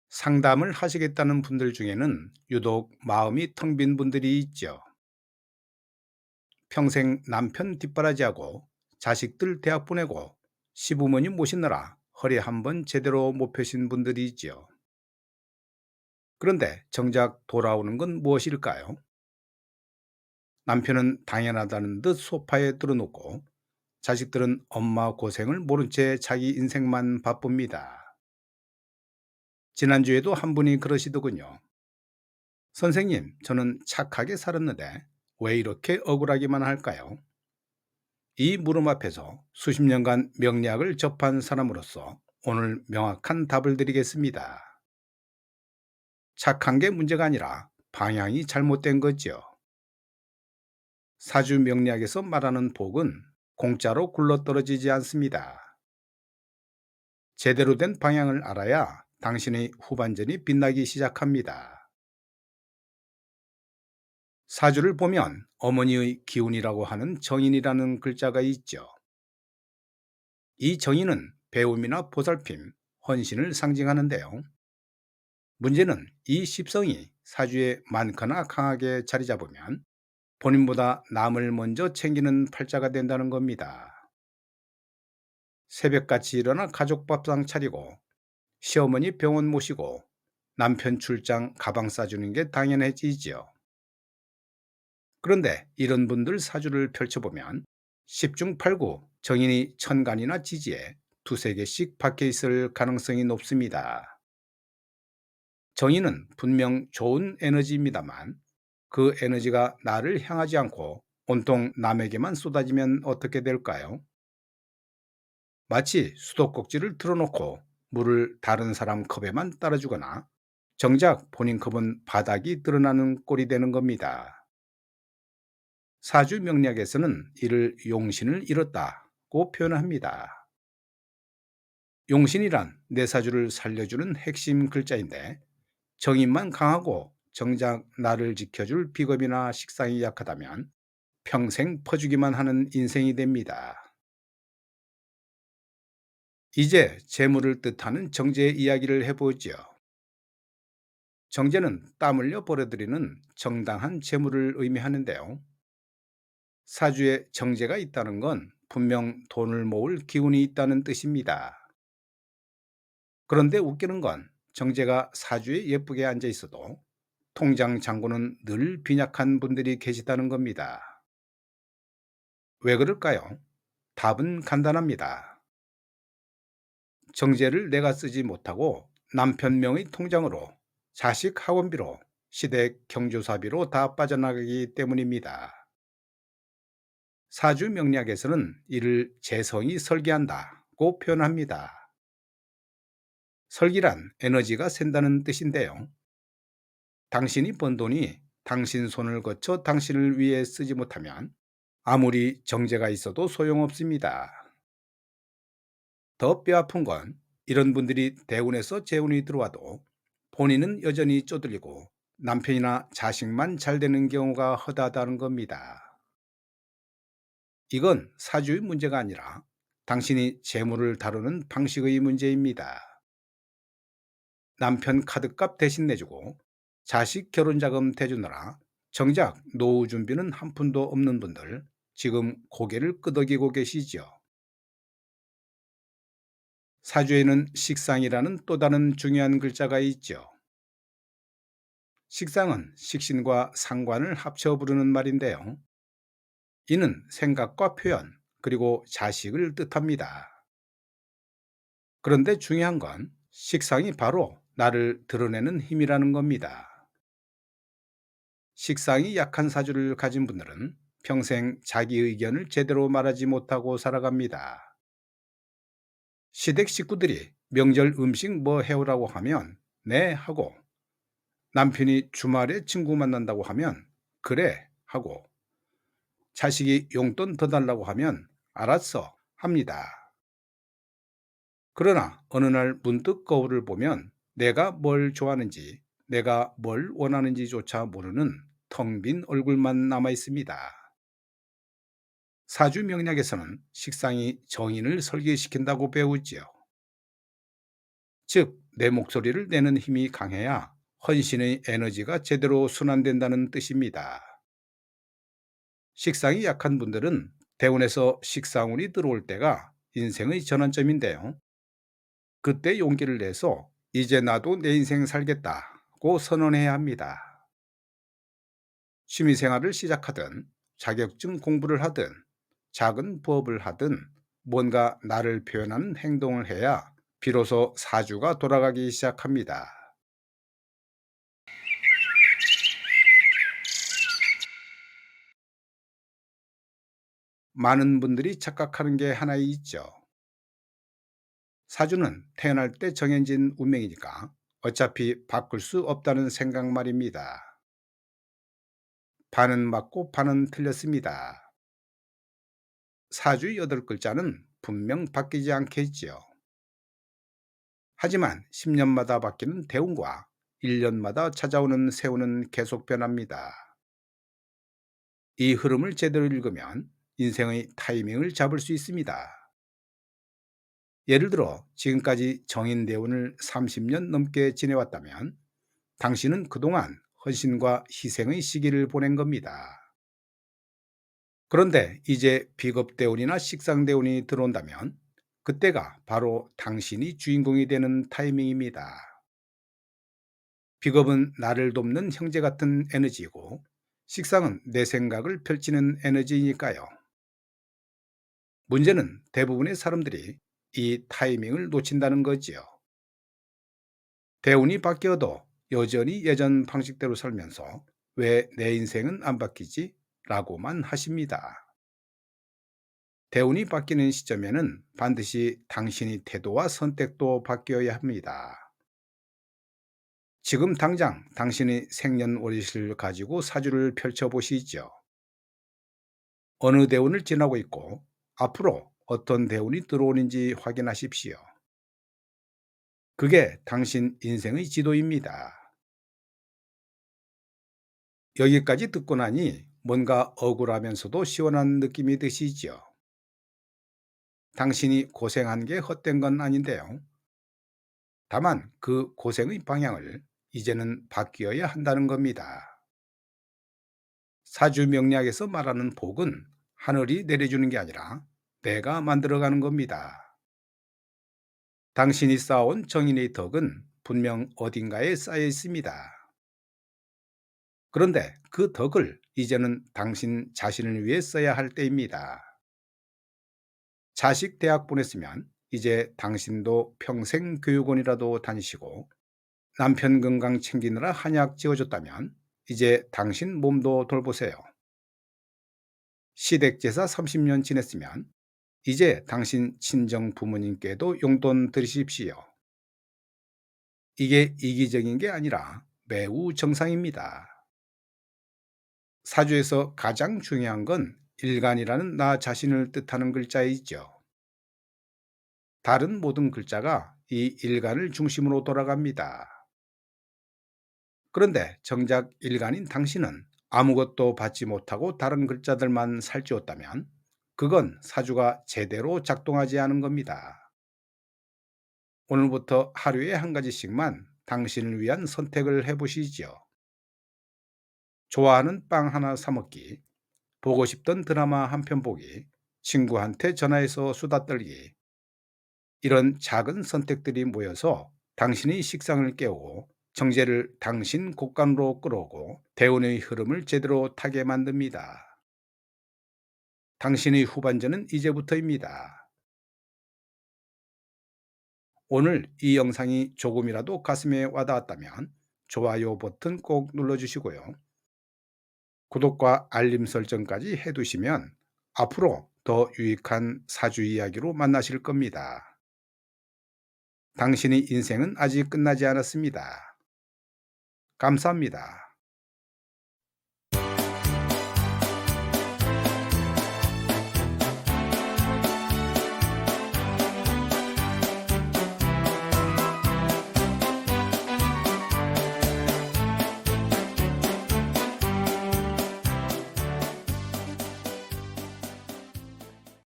상담을 하시겠다는 분들 중에는 유독 마음이 텅 빈 분들이 있죠. 평생 남편 뒷바라지하고 자식들 대학 보내고 시부모님 모시느라 허리 한번 제대로 못 펴신 분들이 있지요. 그런데 정작 돌아오는 건 무엇일까요? 남편은 당연하다는 듯 소파에 뚫어놓고 자식들은 엄마 고생을 모른 채 자기 인생만 바쁩니다. 지난주에도 한 분이 그러시더군요. 선생님, 저는 착하게 살았는데 왜 이렇게 억울하기만 할까요? 이 물음 앞에서 수십 년간 명리학을 접한 사람으로서 오늘 명확한 답을 드리겠습니다. 착한 게 문제가 아니라 방향이 잘못된 거지요. 사주 명리학에서 말하는 복은 공짜로 굴러떨어지지 않습니다. 제대로 된 방향을 알아야 당신의 후반전이 빛나기 시작합니다. 사주를 보면 어머니의 기운이라고 하는 정인이라는 글자가 있죠. 이 정의는 배움이나 보살핌, 헌신을 상징하는데요. 문제는 이 십성이 사주에 많거나 강하게 자리 잡으면 본인보다 남을 먼저 챙기는 팔자가 된다는 겁니다. 새벽같이 일어나 가족 밥상 차리고 시어머니 병원 모시고 남편 출장 가방 싸주는 게 당연해지지요. 그런데 이런 분들 사주를 펼쳐보면 10중 8구 정인이 천간이나 지지에 두세 개씩 박혀 있을 가능성이 높습니다. 정인은 분명 좋은 에너지입니다만 그 에너지가 나를 향하지 않고 온통 남에게만 쏟아지면 어떻게 될까요? 마치 수도꼭지를 틀어놓고 물을 다른 사람 컵에만 따라주거나 정작 본인 컵은 바닥이 드러나는 꼴이 되는 겁니다. 사주 명리학에서는 이를 용신을 잃었다고 표현합니다. 용신이란 내 사주를 살려주는 핵심 글자인데 정인만 강하고 정작 나를 지켜줄 비겁이나 식상이 약하다면 평생 퍼주기만 하는 인생이 됩니다. 이제 재물을 뜻하는 정제 이야기를 해보지요. 정제는 땀 흘려 벌어들이는 정당한 재물을 의미하는데요. 사주에 정제가 있다는 건 분명 돈을 모을 기운이 있다는 뜻입니다. 그런데 웃기는 건 정제가 사주에 예쁘게 앉아 있어도 통장 잔고는 늘 빈약한 분들이 계시다는 겁니다. 왜 그럴까요? 답은 간단합니다. 정제를 내가 쓰지 못하고 남편 명의 통장으로 자식 학원비로 시댁 경조사비로 다 빠져나가기 때문입니다. 사주 명리학에서는 이를 재성이 설계한다고 표현합니다. 설기란 에너지가 샌다는 뜻인데요. 당신이 번 돈이 당신 손을 거쳐 당신을 위해 쓰지 못하면 아무리 정제가 있어도 소용없습니다. 더 뼈아픈 건 이런 분들이 대운에서 재운이 들어와도 본인은 여전히 쪼들리고 남편이나 자식만 잘 되는 경우가 허다하다는 겁니다. 이건 사주의 문제가 아니라 당신이 재물을 다루는 방식의 문제입니다. 남편 카드값 대신 내주고 자식 결혼자금 대주느라 정작 노후 준비는 한 푼도 없는 분들 지금 고개를 끄덕이고 계시죠. 사주에는 식상이라는 또 다른 중요한 글자가 있죠. 식상은 식신과 상관을 합쳐 부르는 말인데요. 이는 생각과 표현, 그리고 자식을 뜻합니다. 그런데 중요한 건 식상이 바로 나를 드러내는 힘이라는 겁니다. 식상이 약한 사주를 가진 분들은 평생 자기 의견을 제대로 말하지 못하고 살아갑니다. 시댁 식구들이 명절 음식 뭐 해오라고 하면 네 하고, 남편이 주말에 친구 만난다고 하면 그래 하고, 자식이 용돈 더 달라고 하면 알았어 합니다. 그러나 어느 날 문득 거울을 보면 내가 뭘 좋아하는지, 내가 뭘 원하는지조차 모르는 텅 빈 얼굴만 남아 있습니다. 사주 명리학에서는 식상이 정인을 설계시킨다고 배우지요. 즉, 내 목소리를 내는 힘이 강해야 헌신의 에너지가 제대로 순환된다는 뜻입니다. 식상이 약한 분들은 대운에서 식상운이 들어올 때가 인생의 전환점인데요. 그때 용기를 내서 이제 나도 내 인생 살겠다고 선언해야 합니다. 취미 생활을 시작하든 자격증 공부를 하든 작은 부업을 하든 뭔가 나를 표현하는 행동을 해야 비로소 사주가 돌아가기 시작합니다. 많은 분들이 착각하는 게 하나 있죠. 사주는 태어날 때 정해진 운명이니까 어차피 바꿀 수 없다는 생각 말입니다. 반은 맞고 반은 틀렸습니다. 사주 8글자는 분명 바뀌지 않겠지요. 하지만 10년마다 바뀌는 대운과 1년마다 찾아오는 세운은 계속 변합니다. 이 흐름을 제대로 읽으면 인생의 타이밍을 잡을 수 있습니다. 예를 들어 지금까지 정인 대운을 30년 넘게 지내왔다면 당신은 그동안 헌신과 희생의 시기를 보낸 겁니다. 그런데 이제 비겁대운이나 식상대운이 들어온다면 그때가 바로 당신이 주인공이 되는 타이밍입니다. 비겁은 나를 돕는 형제 같은 에너지이고 식상은 내 생각을 펼치는 에너지이니까요. 문제는 대부분의 사람들이 이 타이밍을 놓친다는 거지요. 대운이 바뀌어도 여전히 예전 방식대로 살면서 왜 내 인생은 안 바뀌지? 라고만 하십니다. 대운이 바뀌는 시점에는 반드시 당신의 태도와 선택도 바뀌어야 합니다. 지금 당장 당신의 생년월일을 가지고 사주를 펼쳐보시죠. 어느 대운을 지나고 있고 앞으로 어떤 대운이 들어오는지 확인하십시오. 그게 당신 인생의 지도입니다. 여기까지 듣고 나니 뭔가 억울하면서도 시원한 느낌이 드시죠. 당신이 고생한 게 헛된 건 아닌데요. 다만 그 고생의 방향을 이제는 바뀌어야 한다는 겁니다. 사주 명리학에서 말하는 복은 하늘이 내려주는 게 아니라 내가 만들어가는 겁니다. 당신이 쌓아온 정인의 덕은 분명 어딘가에 쌓여 있습니다. 그런데 그 덕을 이제는 당신 자신을 위해 써야 할 때입니다. 자식 대학 보냈으면 이제 당신도 평생 교육원이라도 다니시고 남편 건강 챙기느라 한약 지어줬다면 이제 당신 몸도 돌보세요. 시댁제사 30년 지냈으면 이제 당신 친정 부모님께도 용돈 드리십시오. 이게 이기적인 게 아니라 매우 정상입니다. 사주에서 가장 중요한 건 일간이라는 나 자신을 뜻하는 글자이죠. 다른 모든 글자가 이 일간을 중심으로 돌아갑니다. 그런데 정작 일간인 당신은 아무것도 받지 못하고 다른 글자들만 살찌웠다면 그건 사주가 제대로 작동하지 않은 겁니다. 오늘부터 하루에 한 가지씩만 당신을 위한 선택을 해보시지요. 좋아하는 빵 하나 사 먹기, 보고 싶던 드라마 한 편 보기, 친구한테 전화해서 수다 떨기. 이런 작은 선택들이 모여서 당신의 식상을 깨우고 정제를 당신 곳간으로 끌어오고 대운의 흐름을 제대로 타게 만듭니다. 당신의 후반전은 이제부터입니다. 오늘 이 영상이 조금이라도 가슴에 와닿았다면 좋아요 버튼 꼭 눌러주시고요. 구독과 알림 설정까지 해두시면 앞으로 더 유익한 사주 이야기로 만나실 겁니다. 당신의 인생은 아직 끝나지 않았습니다. 감사합니다.